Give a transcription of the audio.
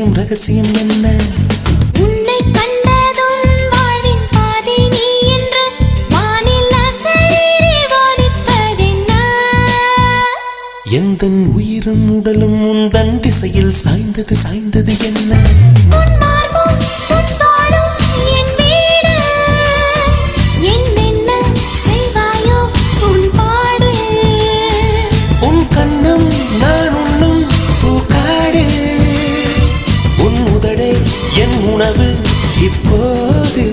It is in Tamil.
ரகசியம் ரகசியம் என்ன? உன்னை கண்டதும் வாழ்வின் பாதி நீ என்று வானில் அசரீரி வாலித்ததென்ன? எந்தன் உயிரும் உடலும் உந்தன் திசையில் சாய்ந்தது சாய்ந்தது என்ன? உன் மார்பும் உன் தோளும் என் வீடு. என்னென்ன செய்வாயோ உன் பாடு. உன் கண்ணம் நான் உண்ணும் பூக்காடு. உன் உதடே என் உணவு இப்போது.